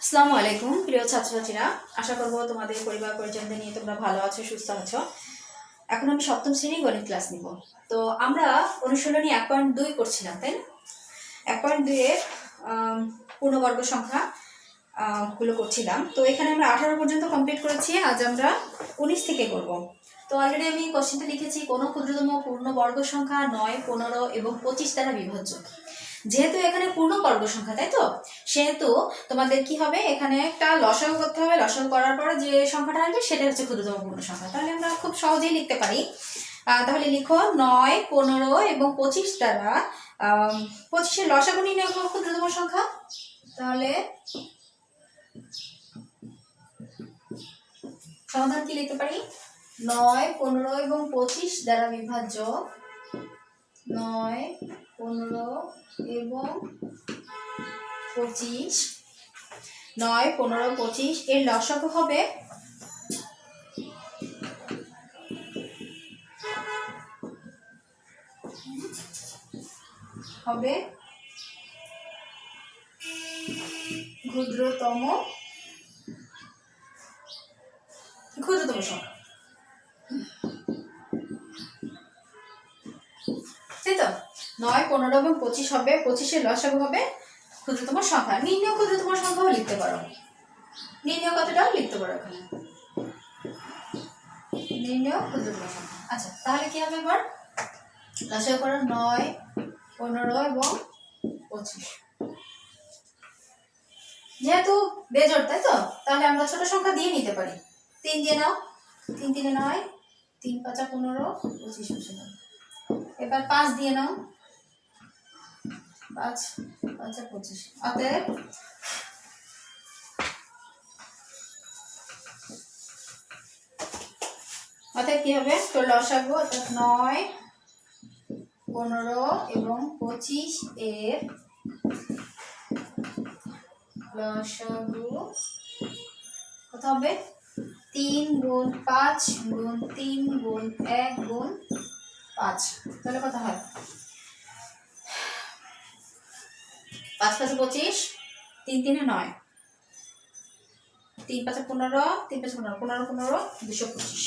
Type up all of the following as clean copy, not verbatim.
আসসালামু আলাইকুম প্রিয় ছাত্রছাত্রীরা, আশা করব তোমাদের পরিবার পরিজনদের নিয়ে তোমরা ভালো আছো, সুস্থ আছো। এখন আমি সপ্তম শ্রেণী গণিত ক্লাস নিব। তো আমরা অনুশীলনী 1.2 করছিলাম, তাই না? 1.2 এর পূর্ণবর্গ সংখ্যা গুলো করছিলাম। তো এখানে আমরা 18 পর্যন্ত কমপ্লিট করেছি, আজ আমরা 19 থেকে করব। তো অলরেডি আমি কোশ্চেনটা লিখেছি, কোনো ক্ষুদ্রতম পূর্ণবর্গ সংখ্যা 9, 15 এবং 25 দ্বারা বিভাজ্য। যেহেতু এখানে পূর্ণবর্গ সংখ্যা, তাই তো, সেহেতু তোমাদের কি হবে, এখানে একটা লসাগু করতে হবে। লসাগু করার পর যে সংখ্যাটা আসবে সেটা হচ্ছে ক্ষুদ্রতম পূর্ণ সংখ্যা। তাহলে আমরা খুব সহজেই লিখতে পারি। তাহলে লিখো 9, 15 এবং 25 দ্বারা 25-এর লসাগু নির্ণয় করো ক্ষুদ্রতম সংখ্যা। তাহলে সমাধান কি লিখতে পারি? 9, 15 এবং 25 দ্বারা বিভাজ্য 9, 15 এবং 25, 9, 15, 25 এর লসাগু হবে ক্ষুদ্রতম সংখ্যা, তাই তো? 9, 15 এবং 25 হবে, 25-এর লসাগু হবে ক্ষুদ্রতম সংখ্যা। নির্ণয় ক্ষুদ্রতম সংখ্যাও লিখতে পারো। নির্ণয় কতটাও লিখতে পারো এখানে, নির্ণয় ক্ষুদ্রতম সংখ্যা। আচ্ছা, তাহলে কি হবে এবার? লসাগু করো 9, 15 এবং 25। যেহেতু বেজোড়, তাই তো, তাহলে আমরা ছোট সংখ্যা দিয়ে নিতে পারি। 3 দিয়ে নাও, 3 3 9, 3 5 15, 25 বসে দাও। এবার 5 দিয়ে নাও, 5 5 25। অতএব কি হবে? তোর লসাগু অর্থাৎ 9, 15 এবং 25 এর লসাগু কত হবে? 3 গুণ 5 গুণ 3 গুণ 1 গুণ 5। তাহলে কত হয়? 5 5 25, 3 3 9, 3 5 15, 3 5 15, 15 15, 225।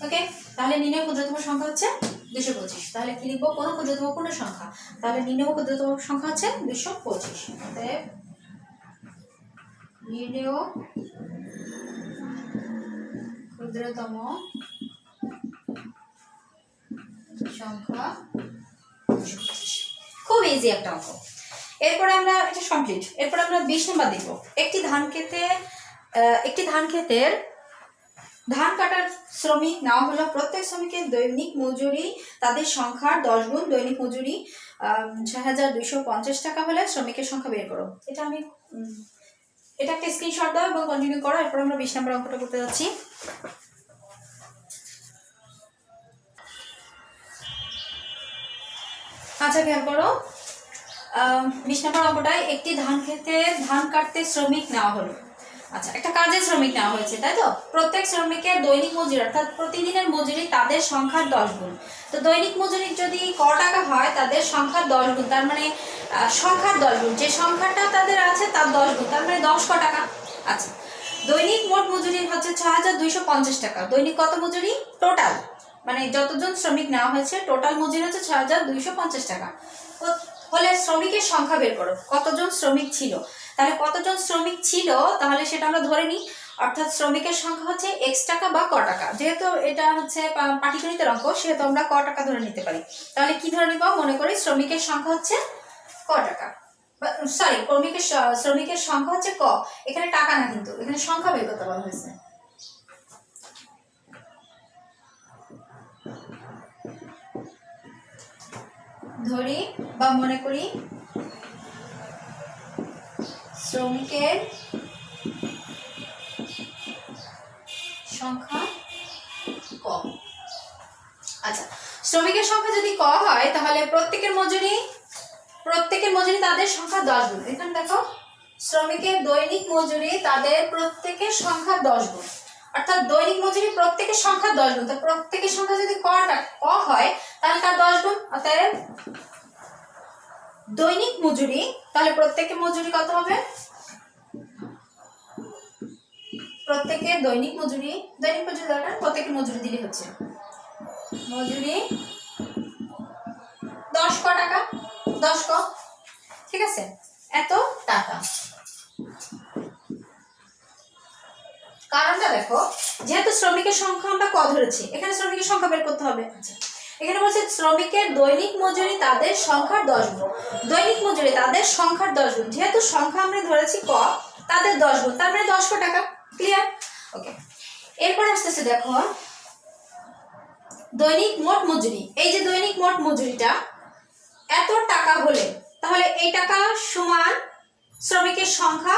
ওকে, তাহলে নির্ণয় ক্ষুদ্রতম সংখ্যা হচ্ছে 225। তাহলে কি লিখবো? কোন ক্ষুদ্রতম পূর্ণ সংখ্যা। তাহলে নির্ণয় ক্ষুদ্রতম সংখ্যা হচ্ছে 225। অতএব নির্ণয় ক্ষুদ্রতম সংখ্যা 225। খুব ইজি একটা অঙ্ক। এরপরে আমরা এটা কমপ্লিট। এরপর আমরা 20 নম্বর দেখব। একটি ধান ক্ষেতের ধান কাটার শ্রমিক নেওয়া হলো। প্রত্যেক শ্রমিকের দৈনিক মজুরি তাদের সংখ্যার 10 গুণ। দৈনিক মজুরি 6250 টাকা হলে শ্রমিকের সংখ্যা বের করো। এটা একটা স্ক্রিনশট দাও এবং কন্টিনিউ করো। এরপর আমরা 20 নম্বর অঙ্কটা করতে যাচ্ছি। আচ্ছা, খেয়াল করো 20 নম্বর অঙ্কটায় একটি ধান খেতে ধান কাটতে শ্রমিক নেওয়া হলো। আচ্ছা, একটা কাজের শ্রমিক নেওয়া হয়েছে, তাই তো? প্রত্যেক শ্রমিকের দৈনিক মজুরি অর্থাৎ প্রতিদিনের মজুরি তাদের সংখ্যার 10 গুণ। তো দৈনিক মজুরি যদি ক টাকা হয়, তাদের সংখ্যার 10 গুণ, তার মানে সংখ্যার 10 গুণ, যে সংখ্যাটা তাদের আছে তার 10 গুণ, তার মানে 10 ক টাকা। আচ্ছা, দৈনিক মোট মজুরি হচ্ছে 6250 টাকা। দৈনিক কত মজুরি? টোটাল, মানে যতজন শ্রমিক নেওয়া হয়েছে টোটাল মজুরি হচ্ছে 6250 টাকা। হলে শ্রমিকের সংখ্যা বের করো, কতজন শ্রমিক ছিল। তাহলে কতজন শ্রমিক ছিল, তাহলে সেটা আমরা ধরে নিই। অর্থাৎ শ্রমিকের সংখ্যা হচ্ছে এক্স টাকা বা ক টাকা। যেহেতু এটা হচ্ছে পাটিগণিতের অঙ্ক, সেহেতু আমরা ক টাকা ধরে নিতে পারি। তাহলে কি ধরে নিব? মনে করি শ্রমিকের সংখ্যা হচ্ছে ক টাকা, সরি, শ্রমিকের সংখ্যা হচ্ছে ক। এখানে টাকা না, কিন্তু এখানে সংখ্যা বের করতে বলা হয়েছে। ধরি বা মনে করি শ্রমিকের সংখ্যা ক। আচ্ছা, শ্রমিকের সংখ্যা যদি ক হয়, তাহলে প্রত্যেকের মজুরি তাদের সংখ্যা 10 গুণ। এখানে দেখো, শ্রমিকের দৈনিক মজুরি তাদের প্রত্যেকের সংখ্যা 10 গুণ। অর্থাৎ দৈনিক মজুরি প্রত্যেকের সংখ্যা 10 গুণ। তো প্রত্যেকের সংখ্যা যদি ক হয়, তাহলে তার 10 গুণ। অতএব দৈনিক মজুরি, তাহলে প্রত্যেকের মজুরি কত হবে? প্রত্যেকের দৈনিক মজুরি দরকার, প্রত্যেকের মজুরি দিলে হচ্ছে মজুরি 10 ক টাকা, 10 ক, ঠিক আছে, এত টাকা। কারণটা দেখো, যেহেতু শ্রমিকের সংখ্যা আমরা ক ধরেছি, এখানে শ্রমিকের সংখ্যা বের করতে হবে। আচ্ছা, এখানে বলছে শ্রমিকের দৈনিক মজুরি তাদের সংখ্যার 10 গুণ। দৈনিক মজুরি তাদের সংখ্যার 10 গুণ, যেহেতু সংখ্যা আমরা ধরেছি ক, তাদের 10 গুণ, তার মানে 10 ক টাকা। ক্লিয়ার? ওকে, এরপর আসতেছে দেখো দৈনিক মোট মজুরি। এই যে দৈনিক মোট মজুরিটা এত টাকা হলে, তাহলে এই টাকা সমান শ্রমিকের সংখ্যা,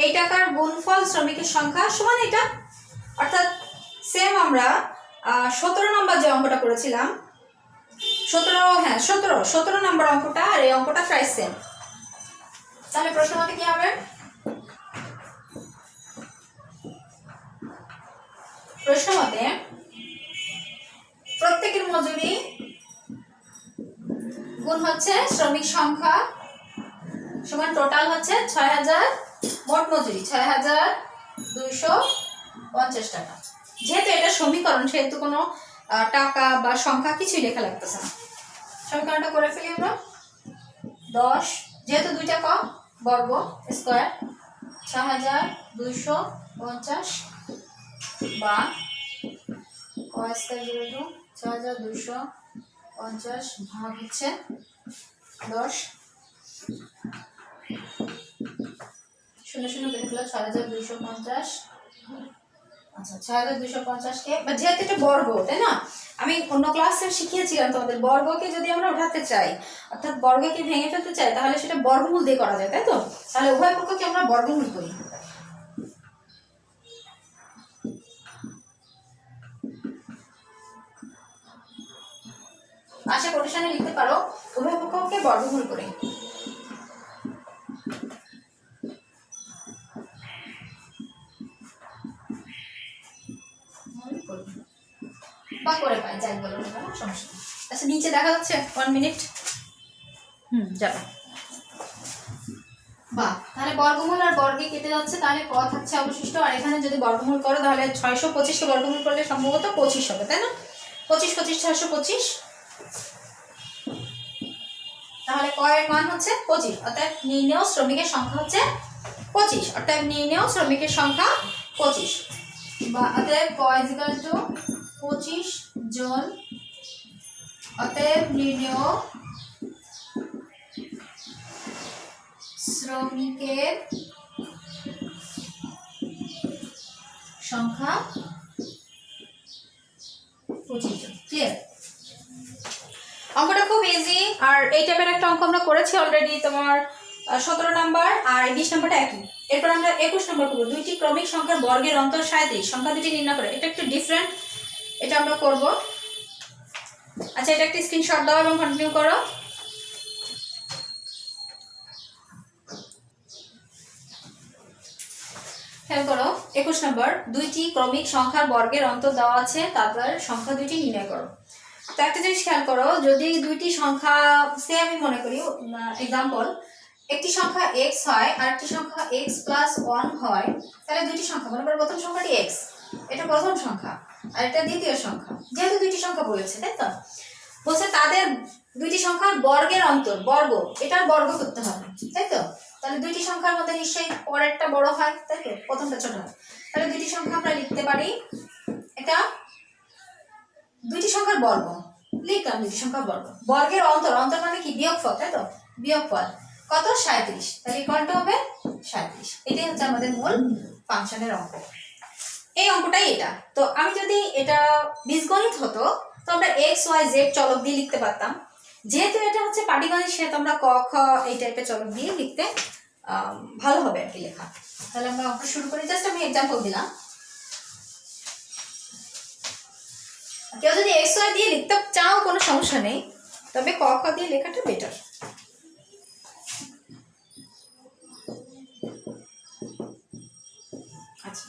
এই টাকার গুণফল শ্রমিকের সংখ্যা সমান এটা। অর্থাৎ সেম আমরা 17 নম্বর যে অঙ্কটা করেছিলাম, 17 নম্বর অঙ্কটা আর এই অঙ্কটা প্রায় সেম। তাহলে প্রশ্ন মতে কি হবে? প্রশ্ন মতে প্রত্যেকের মজুরি গুণ হচ্ছে শ্রমিক সংখ্যা সমান টোটাল হচ্ছে 6000, মোট মজুরি 6250 টাকা। যেহেতু এটা সমীকরণ, সেহেতু কোনো টাকা বা সংখ্যা কিছুই লেখা লাগতেছে না। সমীকরণটা করে ফেলি আমরা। 10 যেহেতু দুইটা ক বর্গ স্কয়ার 6250 বা ক স্কয়ার 6250 ভাগ হচ্ছে 10, 0 0 বের হলো 6250। আচ্ছা, 6250 কে, বা যেহেতু এটা বর্গ, তাই না, আমি অন্য ক্লাসে শিখিয়েছিলাম তোমাদের, বর্গকে যদি আমরা উঠাতে চাই, অর্থাৎ বর্গকে ভেঙে ফেলতে চাই, তাহলে সেটা বর্গমূল দিয়ে করা যায়, তাই তো? তাহলে উভয় পক্ষকে আমরা বর্গমূল করি। আশা কোটেশনে লিখতে পারো উভয় পক্ষকে বর্গমূল করে। বা করে পাই, যাই বলো না কেন, সমস্যা নেই। আচ্ছা, নিচে দেখা যাচ্ছে 1 মিনিট। যাবে। বাহ, তাহলে বর্গমূল আর বর্গে কেটে যাচ্ছে, তাহলে ক থাকছে অবশিষ্ট। আর এখানে যদি বর্গমূল করো তাহলে 625 কে বর্গমূল করলে সম্ভবত 25 হবে, তাই না? 25 25 625, তাহলে ক এর মান হচ্ছে 25। অর্থাৎ নির্ণেয় শ্রমিকের সংখ্যা হচ্ছে 25। অর্থাৎ নির্ণেয় শ্রমিকের সংখ্যা 25, বা অতএব ক ইজিক্যাল টু 25 জন। অতএব নির্ণেয় শ্রমিকের সংখ্যা 25 জন। ক্লিয়ার? অঙ্কটা খুব ইজি। আর এই টাইপের একটা অঙ্ক আমরা করেছি অলরেডি, তোমার 17 নাম্বার আর 20 নাম্বারটা একই। এরপর আমরা 21 নম্বর করবো, দুইটি ক্রমিক সংখ্যার বর্গের অন্তর 37, সংখ্যা দুটি নির্ণয় করে। এটা একটু ডিফারেন্ট, এটা আমরা করব। আচ্ছা, এটা একটা স্ক্রিনশট দাও এবং কন্টিনিউ করো। খেয়াল করো 21 নম্বর, দুইটি ক্রমিক সংখ্যার বর্গের অন্তর দেওয়া আছে, তারপর সংখ্যা দুইটি নির্ণয় করো। তো একটা জিনিস খেয়াল করো, যদি দুইটি সংখ্যা সে আমি মনে করি এক্সাম্পল, একটি সংখ্যা x হয় আর একটি সংখ্যা x প্লাস 1 হয়, তাহলে দুইটি সংখ্যা, মনে করো প্রথম সংখ্যাটি x, এটা প্রথম সংখ্যা আর এটা দ্বিতীয় সংখ্যা। যেহেতু দুইটি সংখ্যা বলেছে, তাই তো, বলছে তাদের দুইটি সংখ্যার বর্গের অন্তর, বর্গ, এটার বর্গ করতে হবে, তাই তো? তাহলে দুইটি সংখ্যার মধ্যে নিশ্চয়ই পরেরটা বড় হয়, তাই তো, প্রথমটা ছোট হয়। তাহলে দুইটি সংখ্যা আমরা লিখতে পারি, এটা দুইটি সংখ্যার বর্গ লিখলাম, দুইটি সংখ্যার বর্গ, বর্গের অন্তর, অন্তর মানে কি বিয়োগফল, তাই তো, বিয়োগফল কত 37, তাহলে ইকুয়ালটা হবে 37। এটাই হচ্ছে আমাদের মূল ফাংশনের অঙ্ক। এই অঙ্কটাই এটা। তো আমি যদি এটা বীজগণিত হতো তো আমরা এক্স ওয়াই জেড চলক দিয়ে লিখতে পারতাম। যেহেতু এটা হচ্ছে পাটিগণিত, সেহেতু আমরা ক খ এই টাইপের চলক দিয়ে লিখতে ভালো হবে আর কি লেখা। তাহলে আমরা অঙ্ক শুরু করি। জাস্ট আমি এক্সাম্পল দিলাম। কেউ যদি এক্স ওয়াই দিয়ে লিখতে চাও কোনো সমস্যা নেই, তবে ক খ দিয়ে লেখাটা বেটার। আচ্ছা,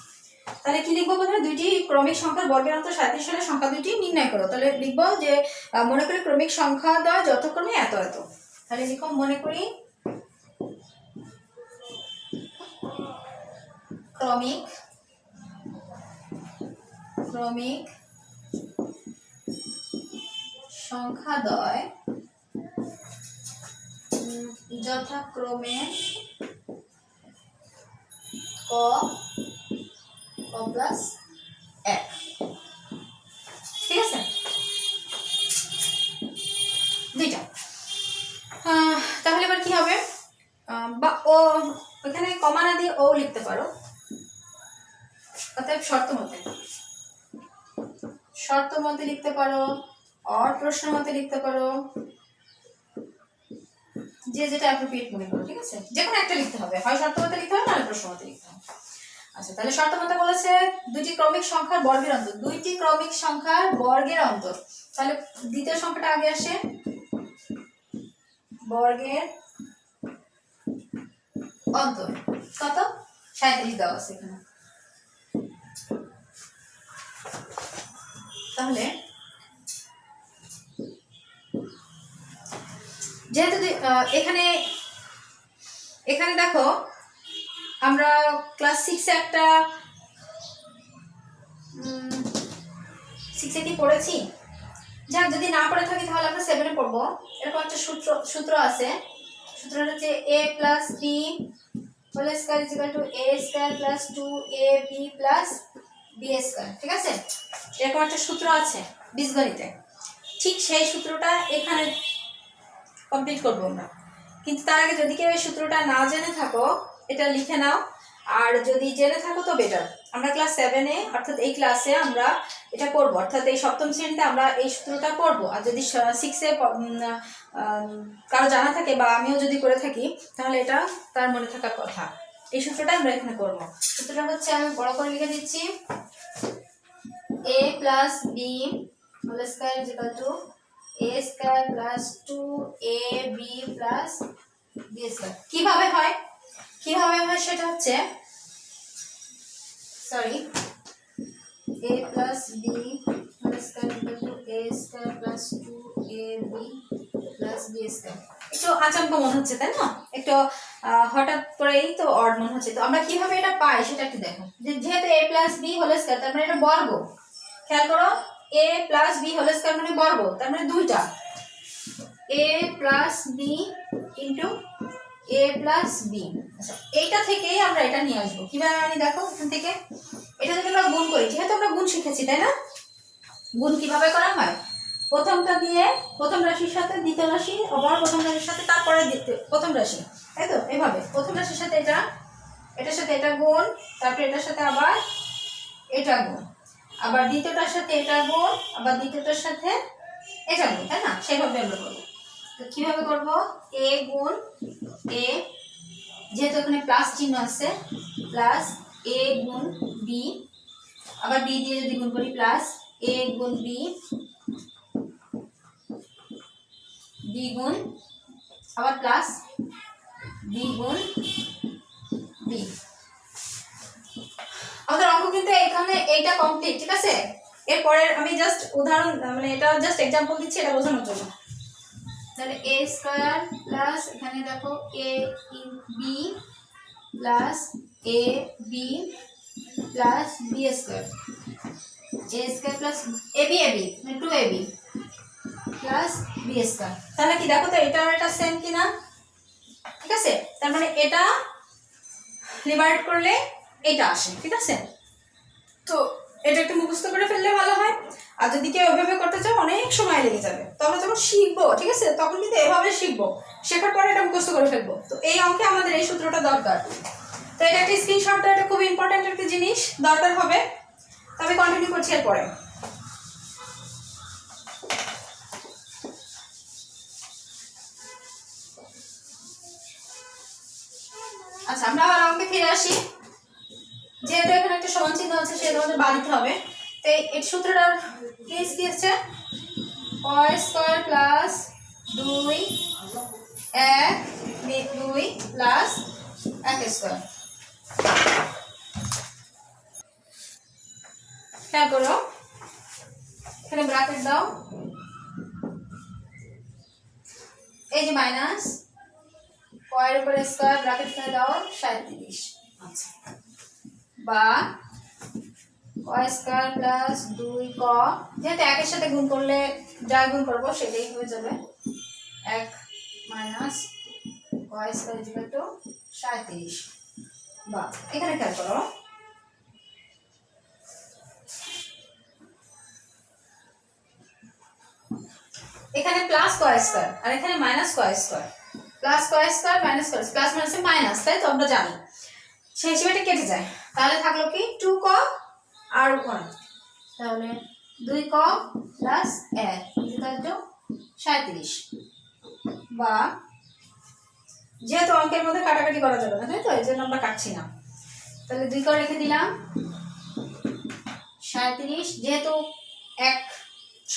তাহলে কি লিখবো? প্রথমে দুইটি ক্রমিক সংখ্যার বর্গের অন্তর 37 হলে সংখ্যা দুইটি নির্ণয় করো। তাহলে লিখবো যে মনে করি ক্রমিক সংখ্যা দেওয়া যথাক্রমে এত এত, তাহলে লিখো মনে করি ক্রমিক ক্রমিক সংখ্যাদ্বয় যথাক্রমে ক প্লাস 1। ঠিক আছে, দুইটা। তাহলে এবার কি হবে, বা ও ওখানে কমা না দিয়ে ও লিখতে পারো, অতএব শর্ত মতে লিখতে পারো, অর প্রশ্ন মতে লিখতে পারো, যে যেটা অ্যাপ্রোপ্রিয়েট মনে করো। ঠিক আছে, যে কোনো একটা লিখতে হবে, হয় শর্ত মতে লিখতে হবে না প্রশ্ন মতে লিখতে হবে। আচ্ছা, তাহলে শর্ত মতে বলেছে দুইটি ক্রমিক সংখ্যার বর্গের অন্তর, দুইটি ক্রমিক সংখ্যার বর্গের অন্তর। তাহলে দ্বিতীয় সংখ্যাটা আগে আসে, বর্গের অন্তর কত, 37 দেওয়া আছে এখানে। তাহলে যেহেতু এখানে এখানে দেখো আমরা ক্লাস 6 একটা 6 কি পড়েছি, যাক যদি না পড়ে থাকি তাহলে আমরা 7 এ পড়বো। এরকম একটা সূত্র আছে, সূত্রটা হচ্ছে a plus b whole square is equal to a square plus 2ab plus b square. ঠিক আছে, এরকম একটা সূত্র আছে বীজগণিতে। ঠিক সেই সূত্রটা এখানে কমপ্লিট করবো আমরা, কিন্তু তার আগে যদি কেউ এই সূত্রটা না জেনে থাকো এটা লিখে নাও, আর যদি জেনে থাকো তো বেটার। আমরা ক্লাস 7 এ অর্থাৎ এই ক্লাসে আমরা এটা করব, অর্থাৎ এই সপ্তম শ্রেণীতে আমরা এই সূত্রটা করব। আর যদি 6 এ কারো জানা থাকে বা আমিও যদি করে থাকি তাহলে এটা তার মনে থাকার কথা। এই সূত্রটা আমরা এখানে করব। সূত্রটা হচ্ছে, আমি বড় করে লিখে দিচ্ছি, a plus b whole square is equal to a square plus 2ab plus b square. কিভাবে হয় সেটা হচ্ছে, sorry, a plus b whole square is equal to a square plus 2ab plus b square. একটু আচমকা মনে হচ্ছে তাই না, একটু হঠাৎ করেই তো অড মনে হচ্ছে। তো আমরা কিভাবে এটা পাই সেটা একটু দেখো, যেহেতু a plus b whole square তার মানে এটা বর্গ। খেয়াল করো, a plus b whole square মানে বর্গ, তার মানে দুইটা a plus b into a plus b। আচ্ছা, এইটা থেকেই আমরা এটা নিয়ে আসবো। কিভাবে আনি দেখো, এখান থেকে এটা যদি আমরা গুণ করি, যেহেতু আমরা গুণ শিখেছি তাই না, গুণ কিভাবে করা হয়, প্রথমটা দিয়ে প্রথম রাশির সাথে দ্বিতীয় রাশি, আবার প্রথম রাশির সাথে তারপরে প্রথম রাশি, তাই তো। এইভাবে প্রথম রাশির সাথে এটার সাথে এটা গুণ, তারপরে এটার সাথে আবার এটা গুণ, আবার দ্বিতীয়টার সাথে এটা গুণ, আবার দ্বিতীয়টার সাথে এটা গুণ, তাই না। সেইভাবে আমরা করবো। তো কিভাবে করব, a গুণ a, যেহেতু এখানে প্লাস চিহ্ন আছে, প্লাস a গুণ b, আবার b দিয়ে যদি গুণ করি প্লাস a গুণ b, b গুণ আবার প্লাস b গুণ b। আমাদের অঙ্ক কিন্তু এখানে এইটা কমপ্লিট। ঠিক আছে, এরপরে আমি জাস্ট উদাহরণ, মানে এটা জাস্ট এক্সাম্পল দিচ্ছি এটা বোঝানোর জন্য। তাহলে a স্কয়ার প্লাস এখানে দেখো a b plus a b plus b square, a square plus a b মানে 2ab প্লাস b স্কয়ার। তাহলে কি দেখো তো এটা আর এটা সেম কিনা। ঠিক আছে, তার মানে এটা ডিভাইড করলে এটা আসে। ঠিক আছে, তো এটা একটু মুখস্থ করে ফেললে ভালো হয়। আর যদি কেউ এভাবে করতে চাও অনেক সময় লেগে যাবে, তো আমরা যখন শিখবো, ঠিক আছে, তখন কিন্তু এভাবে শিখবো, শেখার পরে এটা মুখস্থ করে ফেলবো। তো এই অঙ্কে আমাদের এই সূত্রটা দরকার। তো এটা একটা স্ক্রিনশট দাও, এটা খুব ইম্পর্টেন্ট একটা জিনিস, দরকার হবে। তবে কন্টিনিউ করছি এরপরে। আচ্ছা, আমরা আবার অঙ্কে ফিরে আসি। যেহেতু এখানে একটা সমান চিহ্ন আছে সেটা আমাদের বাদ দিতে হবে। তো এই সূত্রটার কেস কি আছে, y square plus 2 1 2 plus 1 square. খেয়াল করো, এখানে ব্র্যাকেট দাও, এই যে মাইনাস কয়ের উপরে স্কয়ার ব্র্যাকেট করে দাও 37। আচ্ছা, বা কয় স্কয়ার প্লাস 2 ক, যেহেতু একের সাথে গুণ করলে যা গুণ করবো সেটাই হয়ে যাবে 1 মাইনাস কয় স্কয়ার ইকুয়াল টু 37। বা এখানে খেয়াল করো, এখানে প্লাস কয় স্কয়ার আর এখানে মাইনাস কয় স্কয়ার, প্লাস কয় স্কয়ার মাইনাস কয়, প্লাস মাইনাসে মাইনাস, তাই তো আমরা জানি, সেই হিসেবে এটা কেটে যায়। তাহলে থাকলো কি 2 ক আর 1, তাহলে 2 ক প্লাস 1 ইকুয়াল টু 37। বা যেহেতু অঙ্কের মধ্যে কাটাকাটি করা যাবে না, তাই তো, এই জন্য আমরা কাটছি না, তাহলে 2 ক রেখে দিলাম 37। যেহেতু এক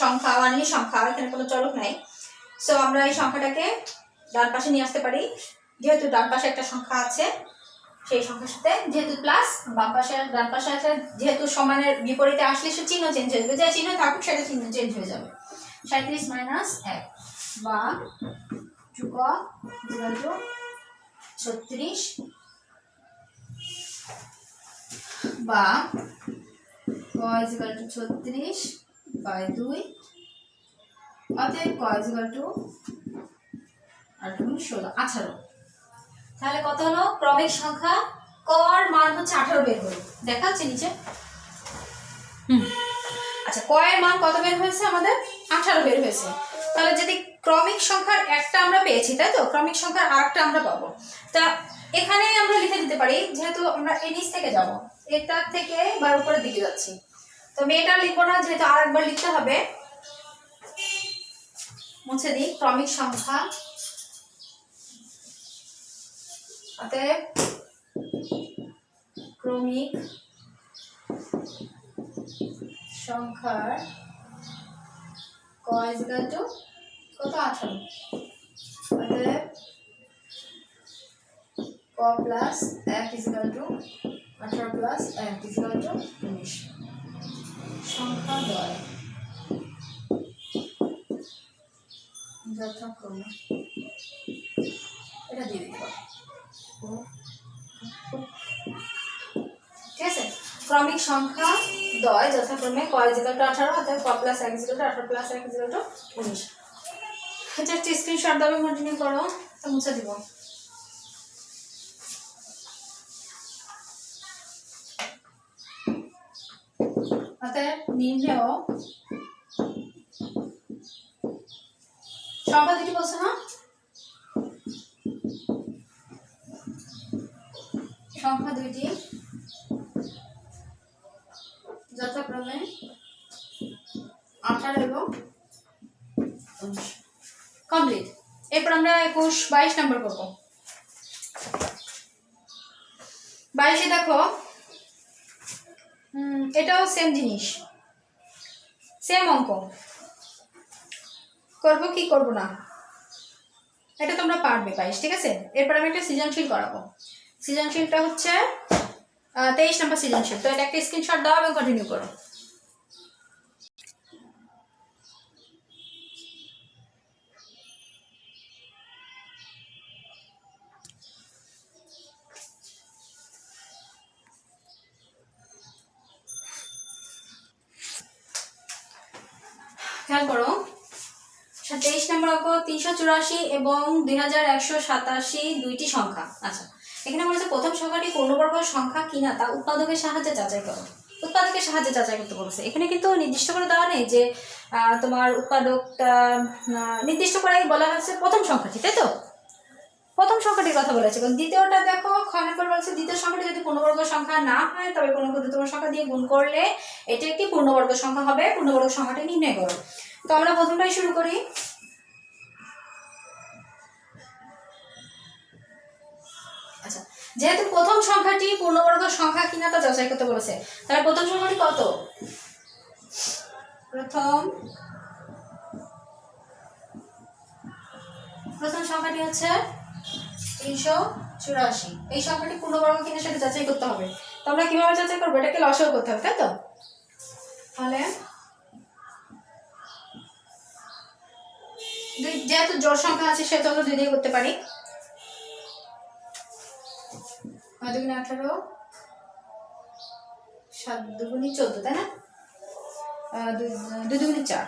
সংখ্যা ওয়ানই সংখ্যা, এখানে কোনো চলক নাই, সো আমরা এই সংখ্যাটাকে ডান পাশে নিয়ে আসতে পারি। যেহেতু ডান পাশে একটা সংখ্যা আছে, সেই সংখ্যার সাথে যেহেতু প্লাস, বাম পাশে ডান পাশে আছে, যেহেতু সমানের বিপরীতে আসলে সে চিহ্ন চেঞ্জ হয়ে যাবে, যে চিহ্ন থাকুক সেটা চিহ্ন চেঞ্জ হয়ে যাবে। 37 মাইনাস 1 বা 2 ক ইকুয়াল টু 36, বা ক ইকুয়াল টু 36 বাই 2, অতএব ক ইকুয়াল টু 18। তাহলে কত হলো? ক্রমিক সংখ্যা কর মান হচ্ছে 18 বের হলো, দেখা যাচ্ছে নিচে। আচ্ছা, কয়ের মান কত বের হয়েছে? আমাদের 18 বের হয়েছে। তাহলে যদি ক্রমিক সংখ্যার একটা আমরা পেয়েছি, তাই তো, ক্রমিক সংখ্যার আরেকটা আমরা পাবো। তা এখানে আমরা লিখে দিতে পারি, যেহেতু আমরা এই নিচ থেকে যাব, এটা থেকে বার উপরের দিকে যাচ্ছি, তো আমি এটা লিখবো না, যেহেতু আরেকবার লিখতে হবে, মুছে দিই। ক্রমিক সংখ্যা, অতএব ক্রমিক সংখ্যার ক ইকুয়াল টু কত? 18। অতএব ক plus 1 equal to 18 plus 1 equal to 19। সংখ্যা দ্বয় যথাক্রমে, এটা দিয়ে দিতে পারো, ঠিক আছে। ক্রমিক সংখ্যা দ্বয় যথাক্রমে ক ইকুয়াল টু 18, অর্থাৎ ক plus 1 equal to 18 plus 1 equal to 19। আচ্ছা, একটা স্ক্রিনশট দাও, কন্টিনিউ করো, তো মুছে দিব। অতএব নিম্নেও সংখ্যা দুটি বলছো না, সংখ্যা দুইটি যথাক্রমে 18 এবং 19। কমপ্লিট। এরপর আমরা 21, 22 নম্বর করব। 22-এ দেখো, এটাও সেম জিনিস, সেম অঙ্ক। করব কি করব না এটা তোমরা পারবে 22, ঠিক আছে। এরপর আমি একটা সৃজনশীল করাবো। সৃজনশীলটা হচ্ছে 23 নম্বর সৃজনশীল। তো এটা একটা স্ক্রিনশট দাও এবং কন্টিনিউ করো। খেয়াল করো, 23 নম্বর অঙ্ক 384 এবং 2187 দুইটি সংখ্যা। আচ্ছা, এখানে বলেছে প্রথম সংখ্যাটি পূর্ণবর্গ সংখ্যা কিনা তা উৎপাদকের সাহায্যে যাচাই করো। উৎপাদকের সাহায্যে যাচাই করতে বলছে। এখানে কিন্তু নির্দিষ্ট করে দেওয়া নেই যে তোমার উৎপাদকটা, নির্দিষ্ট করে বলা হচ্ছে প্রথম সংখ্যাটি, তাই তো, প্রথম সংখ্যাটির কথা বলেছে। এবং দ্বিতীয়টা দেখো, ক্ষণের পর বলছে দ্বিতীয় সংখ্যাটি যদি পূর্ণবর্গ সংখ্যা না হয় তবে কোনো ক্ষুদ্রতম সংখ্যা দিয়ে গুণ করলে এটি একটি পূর্ণবর্গ সংখ্যা হবে। পূর্ণবর্গ সংখ্যাটি নির্ণয় করো। তো আমরা প্রথমটাই শুরু করি। আচ্ছা, যেহেতু প্রথম সংখ্যাটি পূর্ণবর্গ সংখ্যা কিনা তা যাচাই করতে বলেছে, তাহলে প্রথম সংখ্যাটি কত? প্রথম সংখ্যাটি হচ্ছে 384। এই সংখ্যাটি পূর্ণবর্গ কিনা সেটা যাচাই করতে হবে। তো আমরা কিভাবে যাচাই করবো? এটাকে লসাগু করতে হবে, তাই তো। তাহলে যেহেতু জোড় সংখ্যা আছে সেহেতু আমরা 2 দিয়ে করতে পারি। 9 দুগুণে 18, 7 দুগুণে 14, তাই না? 2 দুগুণে 4,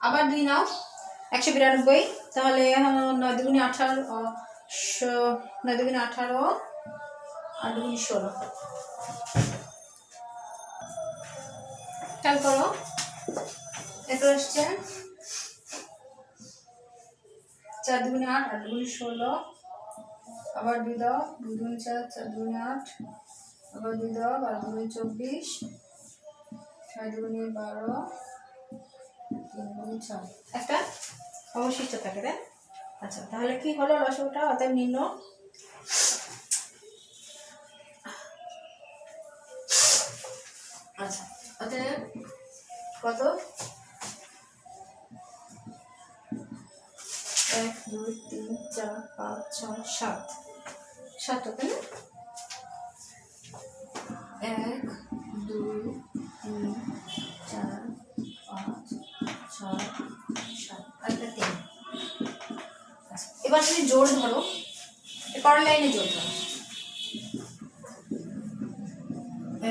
আবার 2 নাও, 192। তাহলে 9 দুগুণে 18, 9 দুগুণে 18, 8 দুগুণে 16। খেয়াল করো, এরপর আসছে 4 দুগুণে 8, 8 দুগুণে 16, আবার 2 দাও, 2 দুগুণে 4, 4 দুগুণে 8, আবার 2 দাও, 12 দুগুণে 24, 6 দুগুণে 12, 3 দুগুণে 6, একটা অবশিষ্ট থাকে, তাই? আচ্ছা, তাহলে কি হলো লসাগুটা? অতএব নিম্ন আচ্ছা অতএব কত? 1 2 3 4 5 6 7, 7 তাই না? 1 2 3 4 5 6 7, আরেকটা 3। আচ্ছা, এবার তুমি জোড় ধরো, পরের লাইনে জোড় ধরো।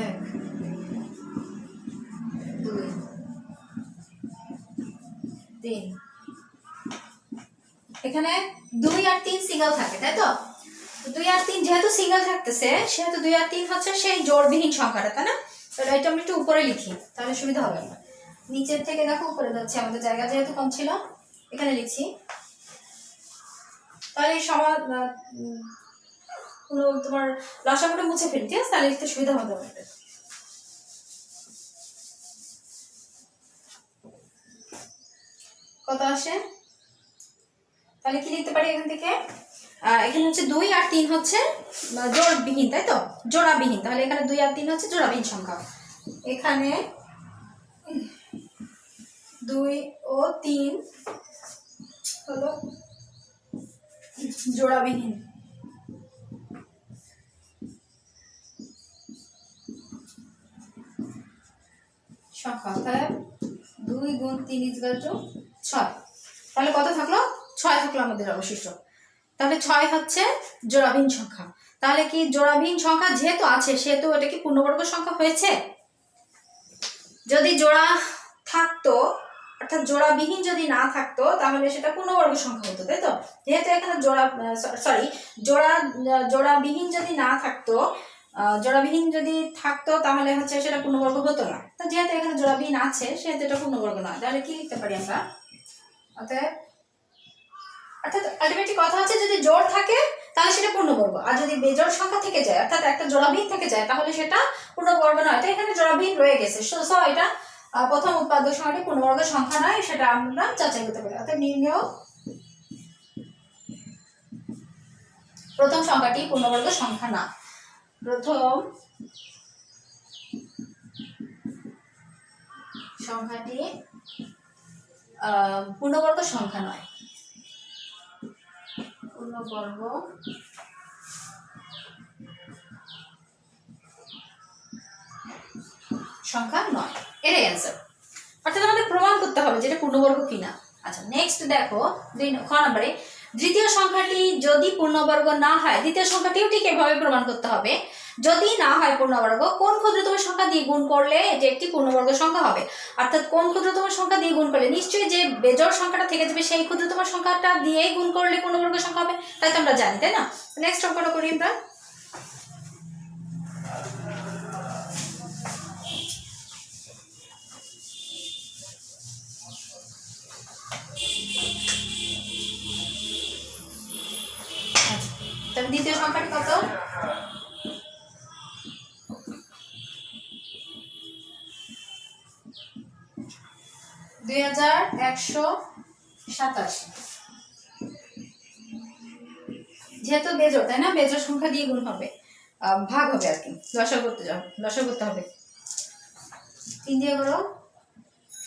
1 2 3, এখানে 2 আর 3 সিঙ্গেল থাকে, তাই তো? 2 আর 3 যেহেতু সিঙ্গেল থাকতেছে সেহেতু 2 আর 3 হচ্ছে সেই জোড়বিহীন সংখ্যাটা, তাই না? তাহলে এটা আমরা একটু উপরে লিখি, তাহলে সুবিধা হবে। আমরা নিচের থেকে দেখো উপরে যাচ্ছে, আমাদের জায়গা যেহেতু কম ছিল এখানে লিখছি। তাহলে কোনো তোমার লসাগুটা মুছে ফেলি, ঠিক আছে? তাহলে লিখতে সুবিধা হবে আমাদের। কত আসে? তাহলে কি লিখতে পারি এখান থেকে? এখানে হচ্ছে 2 আর 3 হচ্ছে জোড়বিহীন, তাই তো? জোড়াবিহীন। তাহলে এখানে 2 আর 3 হচ্ছে জোড়াবিহীন সংখ্যা। এখানে 2 ও 3 হলো জোড়াবিহীন সংখ্যা। তাহলে 2 গুণ 3 = 6। তাহলে কত থাকলো? 6 থাকলো আমাদের অবশিষ্ট। তাহলে 6 হচ্ছে জোড়াবিহীন সংখ্যা। তাহলে কি জোড়াবিহীন সংখ্যা যেহেতু আছে সেহেতু এটা কি পূর্ণবর্গ সংখ্যা হয়েছে? যদি জোড়া থাকতো, অর্থাৎ জোড়াবিহীন যদি না থাকতো তাহলে সেটা পূর্ণবর্গ সংখ্যা হতো, তাই তো? যেহেতু এখানে জোড়াবিহীন যদি না থাকতো, জোড়াবিহীন যদি থাকতো তাহলে হচ্ছে সেটা পূর্ণবর্গ হতো না। তো যেহেতু এখানে জোড়াবিহীন আছে সেহেতু এটা পূর্ণবর্গ নয়। তাহলে কি লিখতে পারি আমরা? অর্থাৎ আলটিমেটলি কথা হচ্ছে যদি জোড় থাকে তাহলে সেটা পূর্ণবর্গ, আর যদি বেজোড় সংখ্যা থেকে যায় অর্থাৎ একটা জোড়াবিহীন থেকে যায় তাহলে সেটা পূর্ণবর্গ নয়। তো এখানে জোড়াবিহীন রয়ে গেছে, সো এটা প্রথম উৎপাদ্য সংখ্যাটি পূর্ণবর্গ সংখ্যা নয়, সেটা আমরা যাচাই করতে পারি। অর্থাৎ নির্ণেয় প্রথম সংখ্যাটি পূর্ণবর্গ সংখ্যা না। প্রথম সংখ্যাটি পূর্ণবর্গ সংখ্যা নয়, পূর্ণবর্গ সংখ্যা নয়, এটাই অ্যান্সার। অর্থাৎ আমাদের প্রমাণ করতে হবে যে এটা পূর্ণবর্গ কিনা। আচ্ছা, নেক্সট দেখো 2 নম্বরে, দ্বিতীয় সংখ্যাটি যদি পূর্ণবর্গ না হয়, দ্বিতীয় সংখ্যাটিও ঠিক এভাবে প্রমাণ করতে হবে। যদি না হয় পূর্ণবর্গ, কোন ক্ষুদ্রতম সংখ্যা দিয়ে গুণ করলে এটি একটি পূর্ণবর্গ সংখ্যা হবে? অর্থাৎ কোন ক্ষুদ্রতম সংখ্যা দিয়ে গুণ করলে, নিশ্চয়ই যে বেজোড় সংখ্যাটা থেকে যাবে সেই ক্ষুদ্রতম সংখ্যাটা দিয়েই গুণ করলে পূর্ণবর্গ সংখ্যা হবে, তাই তো আমরা জানি, তাই না? নেক্সট অঙ্কটা করি আমরা। তবে দ্বিতীয় সংখ্যাটি কত? 2187। যেহেতু বেজোড়, তাই না? বেজোড় সংখ্যা দিয়ে গুণ হবে, ভাগ হবে আর কি। লসাগু করতে হবে। 3 দিয়ে করো,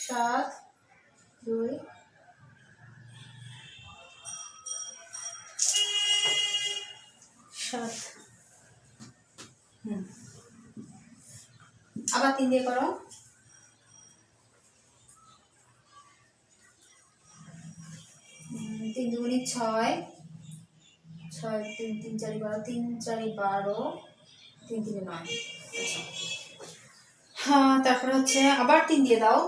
7 2 7, আবার 3 দিয়ে করো, 3 দুগুণে 6, 6 3 3 4 12, 3 4 12, 3 3 9। আচ্ছা হ্যাঁ, তারপর হচ্ছে আবার 3 দিয়ে দাও,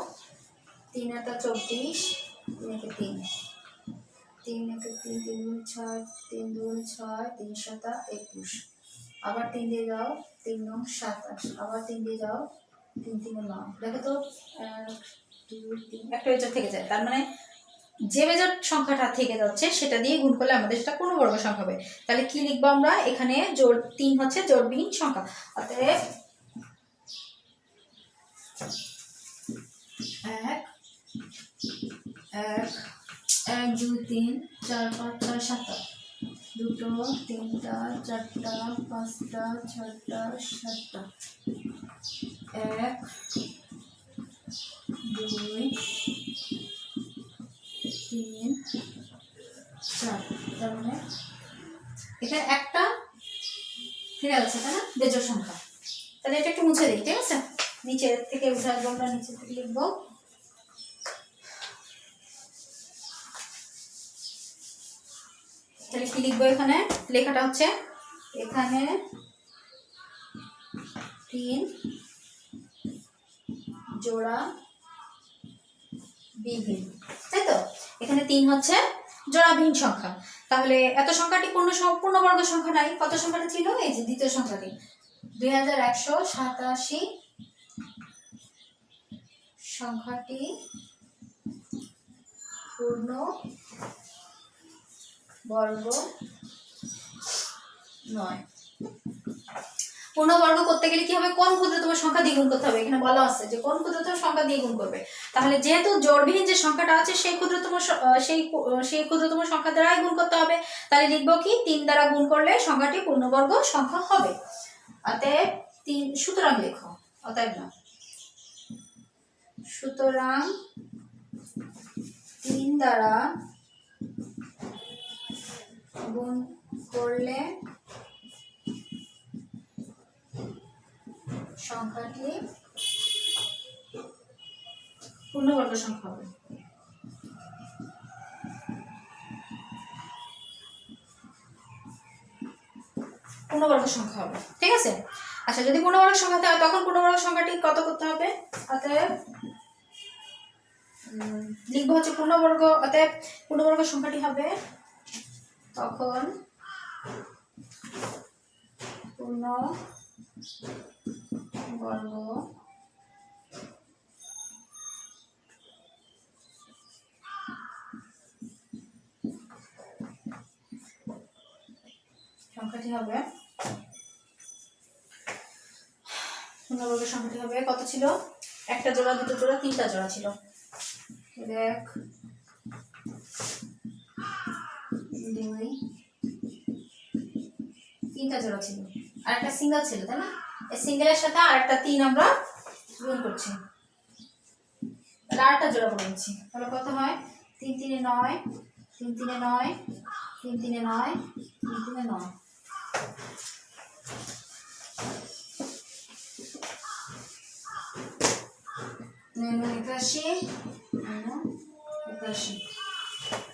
3 8 24, 3 1 3, 3 1 3, 3 দুগুণে 6, 3 দুগুণে 6, 3 7 21, আবার 3 দিয়ে দাও, 3 9 27, আবার 3 দিয়ে দাও, 3 3 9। দেখো তো 1 2 3 একটা বেজোড় থেকে যায়, তার মানে যে বেজোড় সংখ্যাটা থেকে যাচ্ছে সেটা দিয়ে গুণ করলে আমাদের সেটা পূর্ণবর্গ সংখ্যা হবে। তাহলে কি লিখবো আমরা এখানে? জোড় 3 হচ্ছে জোড়বিহীন সংখ্যা, অতএব 1 1 1 2 3 4 5 6 7 দুটো, তিনটা, চারটা, পাঁচটা, ছয়টা, সাতটা, 1 2 3 4। তার মানে এখানে একটা ফিরে যাচ্ছে, তাই না, বেজোড় সংখ্যা। তাহলে এটা একটু মুছে দিই, ঠিক আছে? নিচে থেকে উঠার জন্য নিচে থেকে লিখবো। তাহলে কি লিখবো এখানে? লেখাটা হচ্ছে এখানে 3 জোড়া বিহীন, তাই তো? এখানে 3 হচ্ছে জোড়াবিহীন সংখ্যা। তাহলে এত সংখ্যাটি পূর্ণবর্গ সংখ্যা নাই। কত সংখ্যাটা ছিল? এই যে দ্বিতীয় সংখ্যাটি 2187 সংখ্যাটি পূর্ণবর্গ নয়। পূর্ণবর্গ করতে গেলে কি হবে? কোন ক্ষুদ্রতম সংখ্যা দিয়ে গুণ করতে হবে। এখানে বলা আছে যে কোন ক্ষুদ্রতম সংখ্যা দিয়ে গুণ করবে। তাহলে যেহেতু জোড়বিহীন যে সংখ্যাটা আছে সেই ক্ষুদ্রতম সংখ্যা দ্বারাই গুণ করতে হবে। তাহলে লিখবো কি? 3 দ্বারা গুণ করলে সংখ্যাটি পূর্ণবর্গ সংখ্যা হবে। অতএব 3, সুতরাং লেখো, অতএব না, সুতরাং 3 দ্বারা গুণ করলে সংখ্যাটি পূর্ণবর্গ সংখ্যা হবে। পূর্ণবর্গ সংখ্যা হবে, ঠিক আছে? আচ্ছা, যদি পূর্ণবর্গ সংখ্যা হয় তখন পূর্ণবর্গ সংখ্যাটি কত করতে হবে? অতএব লিখবো হচ্ছে পূর্ণবর্গ, অতএব পূর্ণবর্গ সংখ্যাটি হবে তখন পূর্ণবর্গ সংখ্যাটি হবে পূর্ণবর্গ সংখ্যাটি হবে কত ছিল? একটা জোড়া, দুটো জোড়া, তিনটা জোড়া ছিল। 1 2 তিনটা জোড়া ছিল, আর একটা সিঙ্গেল ছিল, তাই না? এই সিঙ্গেলের সাথে আর একটা 3 আমরা গুণ করছি, তাহলে আরেকটা জোড়া করে নিচ্ছি। তাহলে কত হয়? 3 3 9, 3 3 9, 3 3 9, 3 3 9।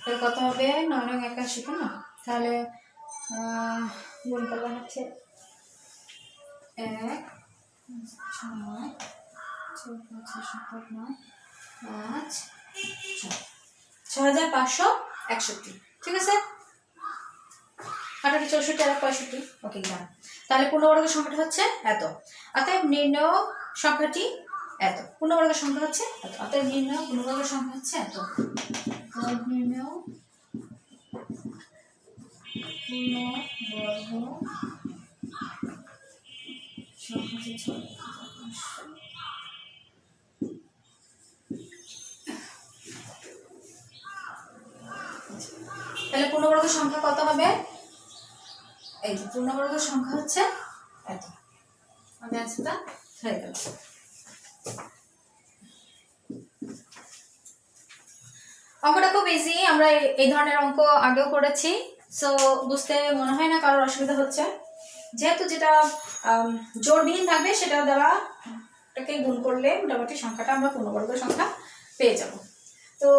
তাহলে কত হবে? 9 9 81, তাই না? তাহলে গুণ করলে হচ্ছে 1 6 9 6 5 6 7 9 5 6561, ঠিক আছে? 18 64 আর 65, ওকে ডান। তাহলে পূর্ণবর্গ সংখ্যাটা হচ্ছে এত। অতএব নির্ণয় সংখ্যাটি এত। পূর্ণবর্গ সংখ্যা হচ্ছে এত। অতএব নির্ণয় পূর্ণবর্গ সংখ্যা হচ্ছে এত। নির্ণয় পূর্ণবর্গ সংখ্যা হচ্ছে 6। তাহলে পূর্ণবর্গ সংখ্যা কত হবে? এই যে পূর্ণবর্গ সংখ্যা হচ্ছে এত। আমি আজটা হয়ে গেল। অঙ্কটা খুব ইজি। আমরা এই ধরনের অঙ্ক আগেও করেছি, সো বুঝতে মনে হয় না কারোর অসুবিধা হচ্ছে। যেহেতু যেটা জোড়বিহীন থাকবে সেটা দ্বারা এটাকে গুণ করলে মোটামুটি সংখ্যাটা আমরা পূর্ণবর্গ সংখ্যা পেয়ে যাব। তো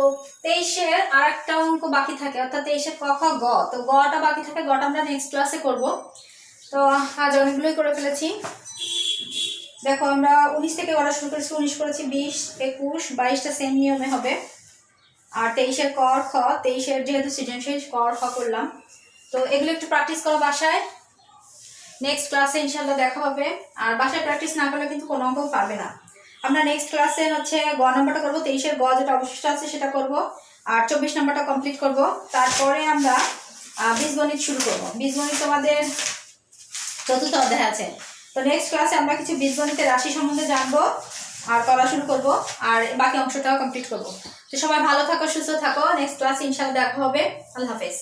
23-এর আর একটা অঙ্ক বাকি থাকে, অর্থাৎ 23-এর ক খ গ। তো গটা বাকি থাকে, গটা আমরা নেক্সট ক্লাসে করব। তো আজ অনেকগুলোই করে ফেলেছি। দেখো আমরা 19 থেকে করা শুরু করেছি, 19 করেছি, 20, 21, 22টা সেম নিয়মে হবে। আর 23-এর ক খ, 23-এর যেহেতু সৃজনশীল ক খ করলাম। তো এগুলো একটু প্র্যাকটিস করো বাসায়, নেক্সট ক্লাসে ইনশাল্লাহ দেখা হবে। আর বাসায় প্র্যাকটিস না করলে কিন্তু কোনো অঙ্ক পারবে না। আমরা নেক্সট ক্লাসে হচ্ছে গ নাম্বারটা করবো, 23-এর গ যেটা অবশিষ্ট আছে সেটা করব, আর 24 নাম্বারটা কমপ্লিট করব। তারপরে আমরা বীজগণিত শুরু করব। বীজগণিত তোমাদের 4র্থ অধ্যায় আছে। তো নেক্সট ক্লাসে আমরা কিছু বীজগণিতের রাশি সম্বন্ধে জানবো আর করা শুরু করব, আর বাকি অংশটাও কমপ্লিট করব। তো সবাই ভালো থাকো, সুস্থ থাকো, নেক্সট ক্লাসে ইনশাআল্লাহ দেখা হবে। আল্লাহ হাফেজ।